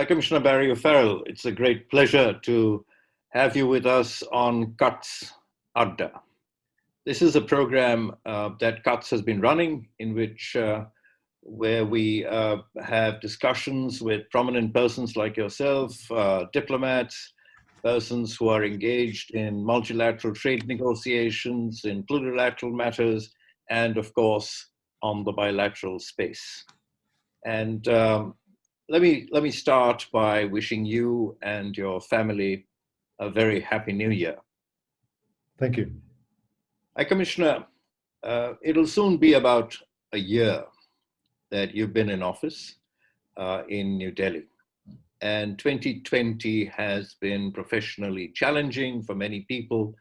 High Commissioner Barry O'Farrell, it's a great pleasure to have you with us on ICUTS Adda. This is a program that ICUTS has been running, in which where we have discussions with prominent persons like yourself, diplomats, persons who are engaged in multilateral trade negotiations, in plurilateral matters, and of course, on the bilateral space. And let me start by wishing you and your family a very happy New Year. Thank you. High Commissioner, it'll soon be about a year that you've been in office in New Delhi. And 2020 has been professionally challenging for many people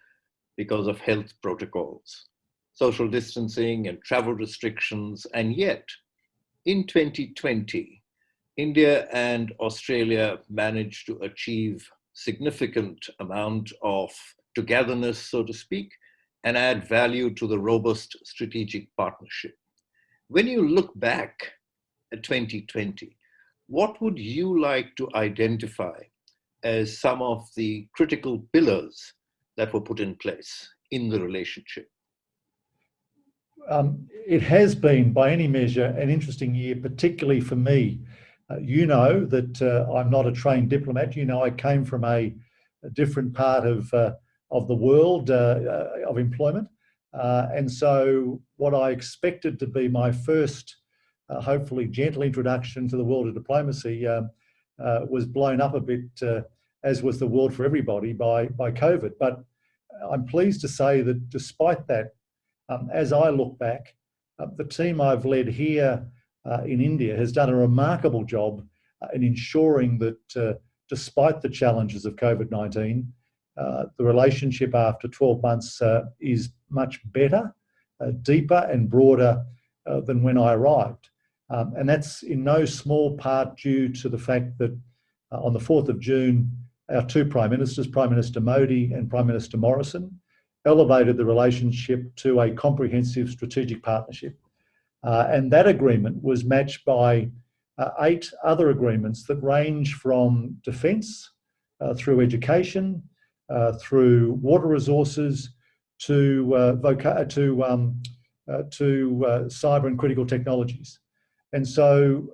because of health protocols, social distancing and travel restrictions. And yet, in 2020, India and Australia managed to achieve significant amount of togetherness, so to speak, and add value to the robust strategic partnership. When you look back at 2020, what would you like to identify as some of the critical pillars that were put in place in the relationship? It has been, by any measure, an interesting year, particularly for me. You know that I'm not a trained diplomat. You know I came from a different part of the world of employment. And so what I expected to be my first, hopefully gentle introduction to the world of diplomacy was blown up a bit, as was the world for everybody, by COVID. But I'm pleased to say that despite that, as I look back, the team I've led here in India has done a remarkable job in ensuring that despite the challenges of COVID-19, the relationship after 12 months is much better, deeper and broader than when I arrived. And that's in no small part due to the fact that on the 4th of June, our two Prime Ministers, Prime Minister Modi and Prime Minister Morrison, elevated the relationship to a comprehensive strategic partnership. And that agreement was matched by 8 other agreements that range from defence, through education, through water resources, to cyber and critical technologies. And so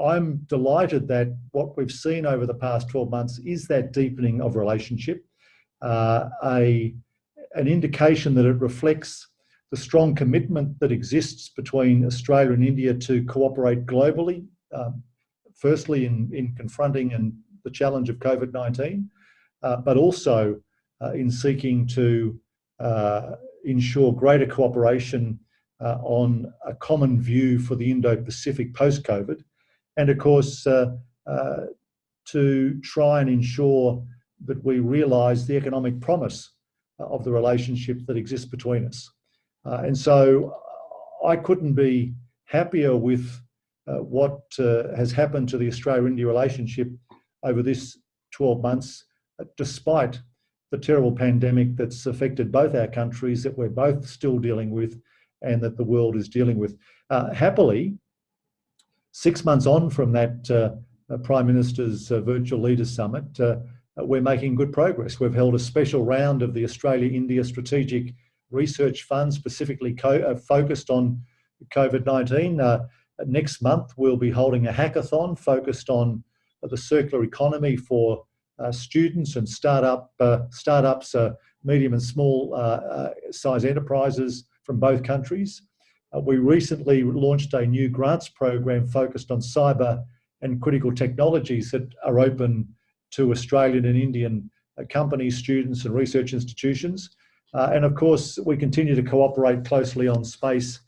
I'm delighted that what we've seen over the past 12 months is that deepening of relationship, an indication that it reflects the strong commitment that exists between Australia and India to cooperate globally, firstly in confronting the challenge of COVID-19, but also in seeking to ensure greater cooperation on a common view for the Indo-Pacific post-COVID, and of course to try and ensure that we realise the economic promise of the relationship that exists between us. And so I couldn't be happier with what has happened to the Australia-India relationship over this 12 months, despite the terrible pandemic that's affected both our countries, that we're both still dealing with and that the world is dealing with. Happily, 6 months on from that Prime Minister's Virtual Leaders Summit, we're making good progress. We've held a special round of the Australia-India Strategic Research Fund, specifically focused on COVID-19. Next month, we'll be holding a hackathon focused on the circular economy for students and startups, medium and small size enterprises from both countries. We recently launched a new grants program focused on cyber and critical technologies that are open to Australian and Indian companies, students and research institutions. And of course, we continue to cooperate closely on space,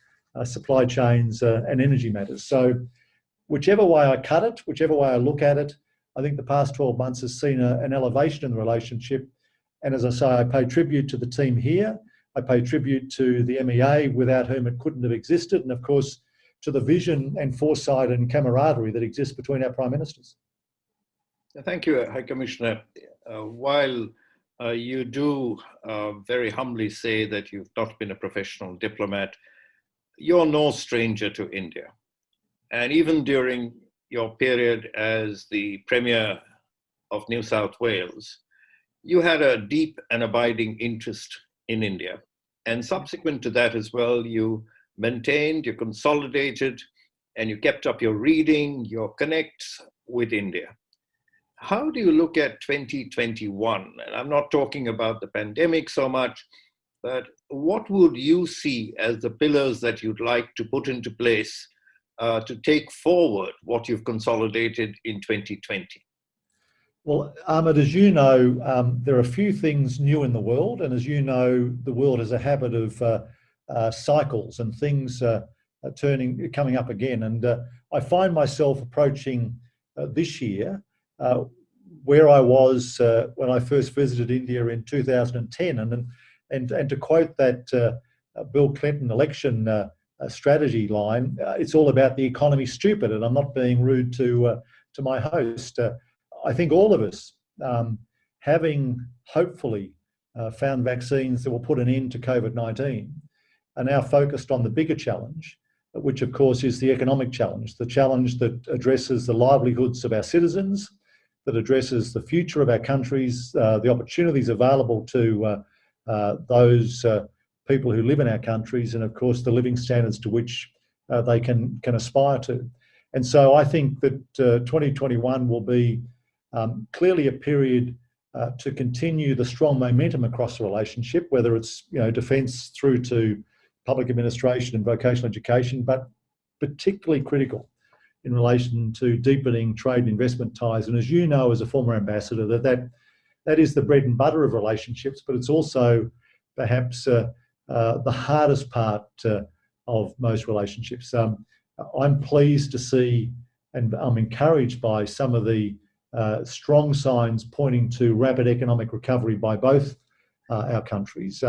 supply chains and energy matters. So whichever way I cut it, whichever way I look at it, I think the past 12 months has seen an elevation in the relationship. And as I say, I pay tribute to the team here. I pay tribute to the MEA, without whom it couldn't have existed. And of course, to the vision and foresight and camaraderie that exists between our Prime Ministers. Thank you, High Commissioner. While you do very humbly say that you've not been a professional diplomat, you're no stranger to India. And even during your period as the Premier of New South Wales, you had a deep and abiding interest in India. And subsequent to that as well, you maintained, you consolidated, and you kept up your reading, your connects with India. How do you look at 2021? And I'm not talking about the pandemic so much, but what would you see as the pillars that you'd like to put into place to take forward what you've consolidated in 2020? Well, Ahmed, as you know, there are a few things new in the world, and as you know, the world has a habit of cycles and things coming up again. And I find myself approaching this year where I was when I first visited India in 2010, and to quote that Bill Clinton election strategy line, it's all about the economy, stupid. And I'm not being rude to my host. I think all of us, having hopefully found vaccines that will put an end to COVID-19, are now focused on the bigger challenge, which of course is the economic challenge, the challenge that addresses the livelihoods of our citizens, that addresses the future of our countries, the opportunities available to those people who live in our countries, and of course the living standards to which they can aspire to. And so I think that 2021 will be clearly a period to continue the strong momentum across the relationship, whether it's defence through to public administration and vocational education, but particularly critical in relation to deepening trade and investment ties. And as you know, as a former ambassador, that is the bread and butter of relationships, but it's also perhaps the hardest part of most relationships. I'm pleased to see, and I'm encouraged by some of the strong signs pointing to rapid economic recovery by both our countries.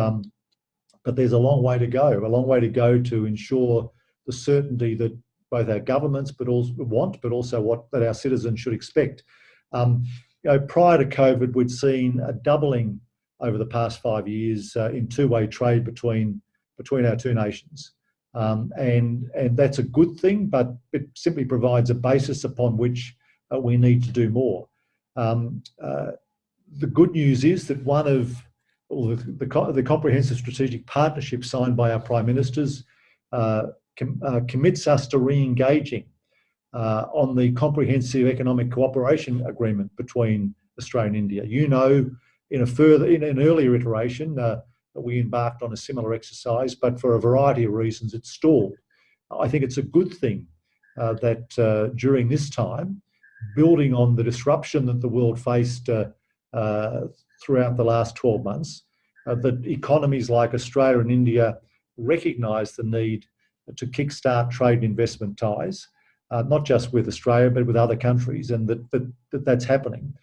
But there's a long way to go to ensure the certainty that both our governments but also what that our citizens should expect. Prior to COVID, we'd seen a doubling over the past 5 years in two-way trade between our two nations. And that's a good thing, but it simply provides a basis upon which we need to do more. The good news is that one of the comprehensive strategic partnership signed by our prime ministers commits us to re-engaging on the comprehensive economic cooperation agreement between Australia and India. In an earlier iteration, we embarked on a similar exercise, but for a variety of reasons, it stalled. I think it's a good thing that during this time, building on the disruption that the world faced throughout the last 12 months, that economies like Australia and India recognise the need to kickstart trade and investment ties, not just with Australia, but with other countries, and that's happening.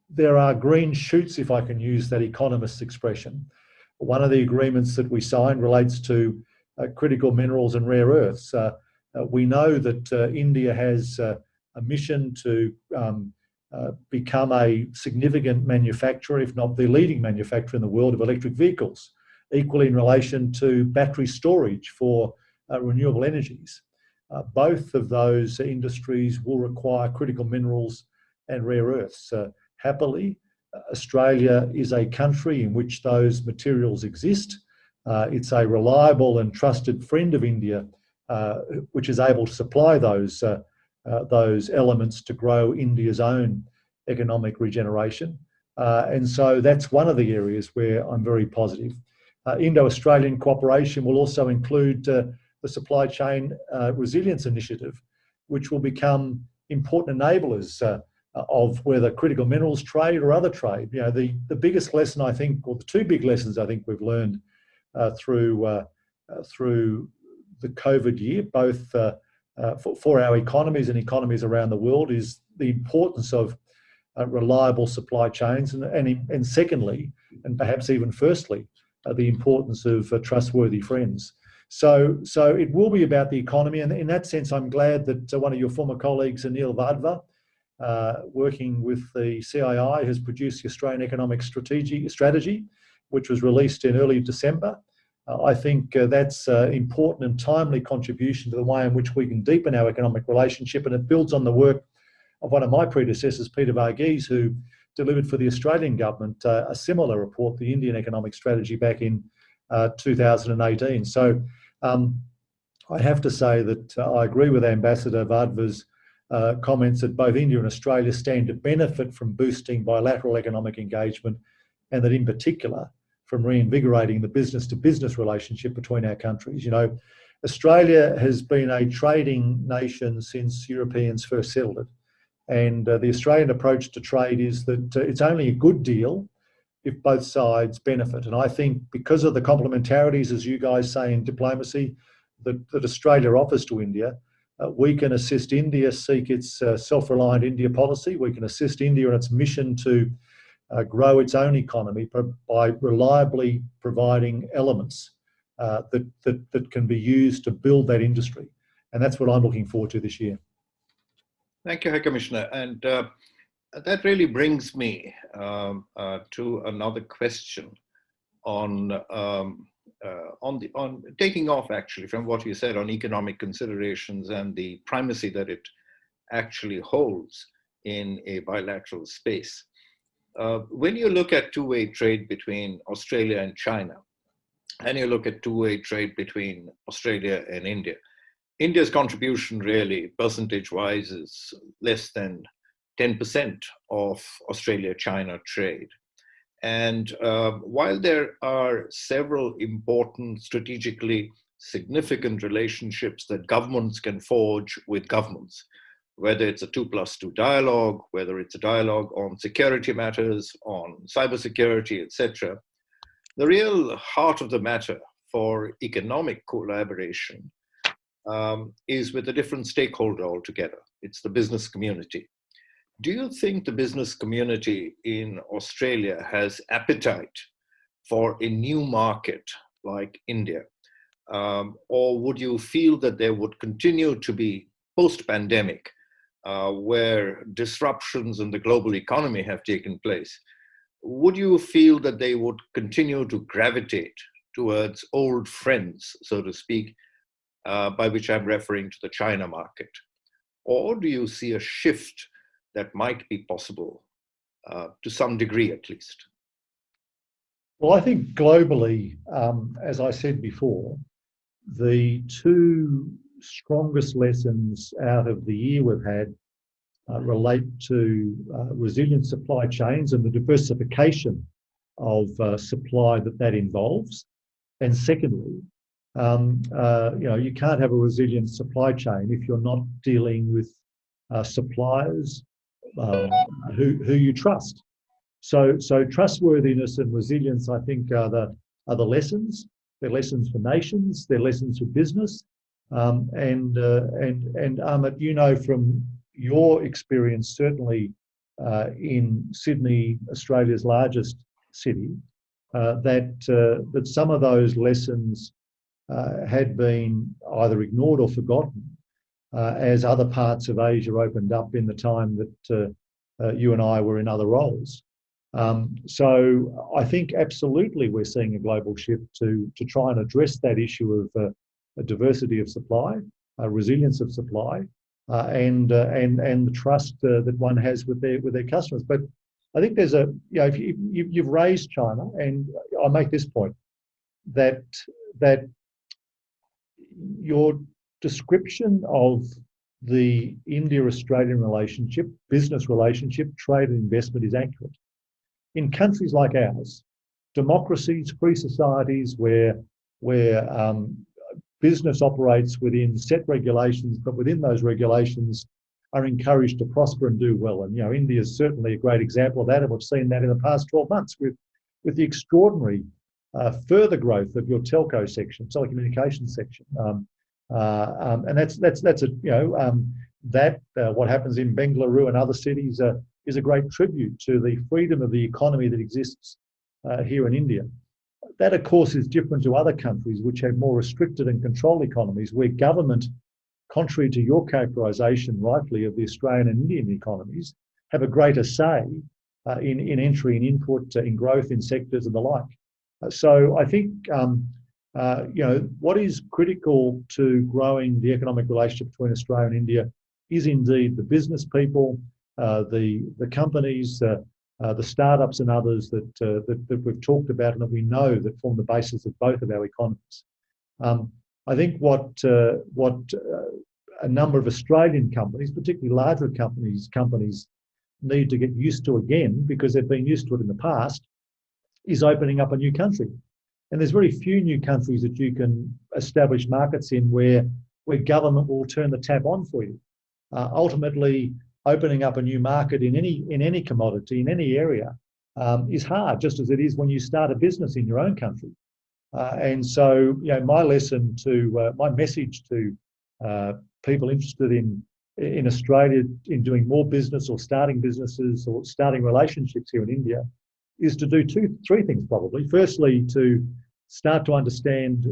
There are green shoots, if I can use that economist's expression. One of the agreements that we signed relates to critical minerals and rare earths. We know that India has a mission to become a significant manufacturer, if not the leading manufacturer in the world of electric vehicles, equally in relation to battery storage for renewable energies. Both of those industries will require critical minerals and rare earths. Happily, Australia is a country in which those materials exist. It's a reliable and trusted friend of India, which is able to supply those elements to grow India's own economic regeneration. And so that's one of the areas where I'm very positive. Indo-Australian cooperation will also include the Supply Chain Resilience Initiative, which will become important enablers of whether critical minerals trade or other trade. The biggest lesson, I think, or the two big lessons I think we've learned through the COVID year, both for our economies and economies around the world, is the importance of reliable supply chains, and secondly, and perhaps even firstly, the importance of trustworthy friends. So it will be about the economy, and in that sense, I'm glad that one of your former colleagues, Anil Vadva, working with the CII, has produced the Australian Economic Strategy, which was released in early December. I think that's an important and timely contribution to the way in which we can deepen our economic relationship, and it builds on the work of one of my predecessors, Peter Varghese, who delivered for the Australian government a similar report, the Indian Economic Strategy, back in 2018. So I have to say that I agree with Ambassador Vadva's comments that both India and Australia stand to benefit from boosting bilateral economic engagement, and that in particular from reinvigorating the business-to-business relationship between our countries. You know, Australia has been a trading nation since Europeans first settled it. And the Australian approach to trade is that it's only a good deal if both sides benefit. And I think because of the complementarities, as you guys say in diplomacy, that Australia offers to India, we can assist India seek its self-reliant India policy. We can assist India in its mission to grow its own economy by reliably providing elements that can be used to build that industry. And that's what I'm looking forward to this year. Thank you, High Commissioner. And that really brings me to another question on taking off actually from what you said on economic considerations and the primacy that it actually holds in a bilateral space. When you look at two-way trade between Australia and China, and you look at two-way trade between Australia and India, India's contribution really, percentage-wise, is less than 10% of Australia-China trade. And while there are several important, strategically significant relationships that governments can forge with governments, whether it's a 2+2 dialogue, whether it's a dialogue on security matters, on cybersecurity, etc., the real heart of the matter for economic collaboration is with a different stakeholder altogether. It's the business community. Do you think the business community in Australia has appetite for a new market like India? Or would you feel that there would continue to be post-pandemic, where disruptions in the global economy have taken place? Would you feel that they would continue to gravitate towards old friends, so to speak, by which I'm referring to the China market? Or do you see a shift that might be possible to some degree at least? Well, I think globally, as I said before, the two strongest lessons out of the year we've had relate to resilient supply chains and the diversification of supply that involves. And secondly, you can't have a resilient supply chain if you're not dealing with suppliers who you trust. So trustworthiness and resilience, I think, are the lessons. They're lessons for nations. They're lessons for business. And Amit, you know from your experience, certainly in Sydney, Australia's largest city, that some of those lessons had been either ignored or forgotten as other parts of Asia opened up in the time that you and I were in other roles. So I think absolutely we're seeing a global shift to try and address that issue of a diversity of supply, resilience of supply, and the trust that one has with their customers. But I think there's if you've raised China, and I'll make this point, that your description of the India-Australian relationship, business relationship, trade and investment is accurate. In countries like ours, democracies, free societies where business operates within set regulations, but within those regulations are encouraged to prosper and do well. And India is certainly a great example of that, and we've seen that in the past 12 months with the extraordinary further growth of your telco section, telecommunications section, and that's what happens in Bengaluru and other cities is a great tribute to the freedom of the economy that exists here in India. That, of course, is different to other countries which have more restricted and controlled economies, where government, contrary to your characterisation rightly of the Australian and Indian economies, have a greater say in entry and input, in growth in sectors and the like. So I think what is critical to growing the economic relationship between Australia and India is indeed the business people, the companies, the startups and others that we've talked about and that we know that form the basis of both of our economies. I think what a number of Australian companies, particularly larger companies need to get used to again, because they've been used to it in the past, is opening up a new country. And there's very few new countries that you can establish markets in where government will turn the tap on for you. Ultimately, opening up a new market in any commodity, in any area, is hard, just as it is when you start a business in your own country. And so, my message to people interested in Australia in doing more business or starting businesses or starting relationships here in India is to do three things probably. Firstly, to start to understand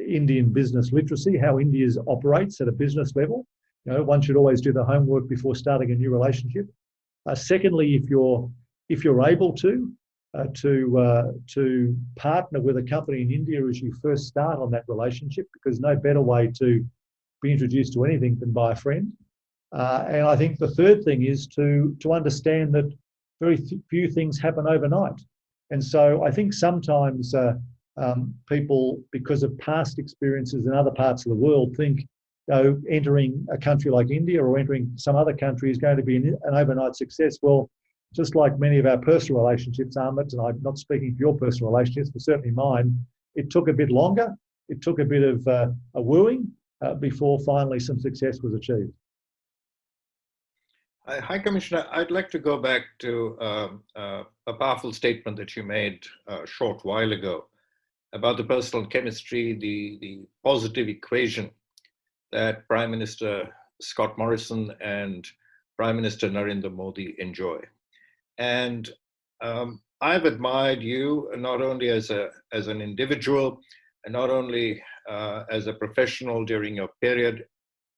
Indian business literacy, how India operates at a business level. One should always do the homework before starting a new relationship. Secondly, if you're able to partner with a company in India as you first start on that relationship, because no better way to be introduced to anything than by a friend. And I think the third thing is to understand that very few things happen overnight. And so I think sometimes people, because of past experiences in other parts of the world, think entering a country like India or entering some other country is going to be an overnight success. Well, just like many of our personal relationships, Amit, and I'm not speaking for your personal relationships, but certainly mine, it took a bit longer. It took a bit of a wooing before finally some success was achieved. High Commissioner, I'd like to go back to a powerful statement that you made a short while ago about the personal chemistry, the positive equation that Prime Minister Scott Morrison and Prime Minister Narendra Modi enjoy. And I've admired you not only as an individual, and not only as a professional during your period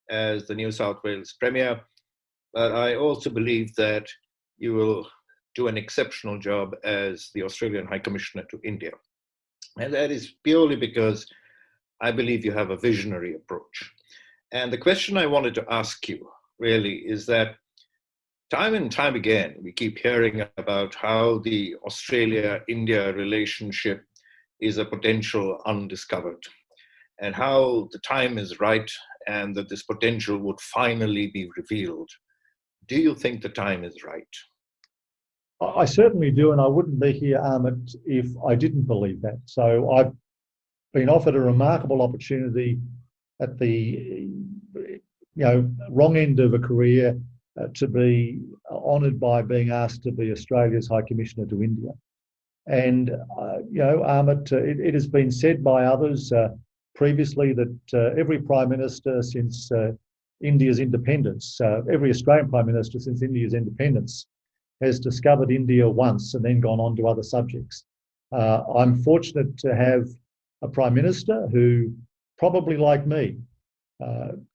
as the New South Wales Premier, but I also believe that you will do an exceptional job as the Australian High Commissioner to India. And that is purely because I believe you have a visionary approach. And the question I wanted to ask you really is that time and time again, we keep hearing about how the Australia-India relationship is a potential undiscovered, and how the time is right and that this potential would finally be revealed. Do you think the time is right? I certainly do, and I wouldn't be here, Amit, if I didn't believe that. So I've been offered a remarkable opportunity at the wrong end of a career to be honoured by being asked to be Australia's High Commissioner to India. And, Amit, it has been said by others previously that every Prime Minister since India's independence, every Australian Prime Minister since India's independence has discovered India once and then gone on to other subjects. I'm fortunate to have a Prime Minister who, probably like me,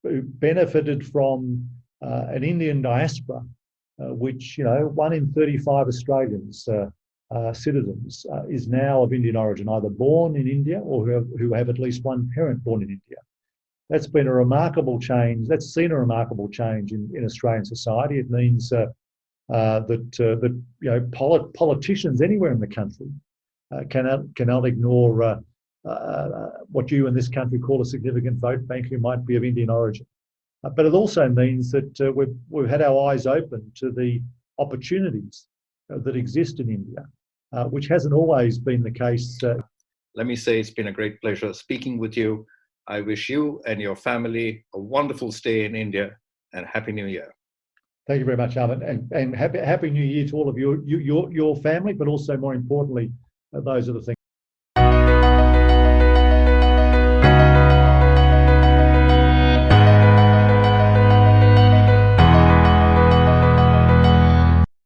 who benefited from an Indian diaspora, which, 1 in 35 Australians, citizens, is now of Indian origin, either born in India or who have at least one parent born in India. That's been a remarkable change. That's seen a remarkable change in Australian society. It means that politicians anywhere in the country cannot ignore what you in this country call a significant vote bank who might be of Indian origin. But it also means that we've had our eyes open to the opportunities that exist in India, which hasn't always been the case. Let me say it's been a great pleasure speaking with you. I wish you and your family a wonderful stay in India and Happy New Year. Thank you very much, Armin, and happy New Year to all of your family, but also more importantly, those are the things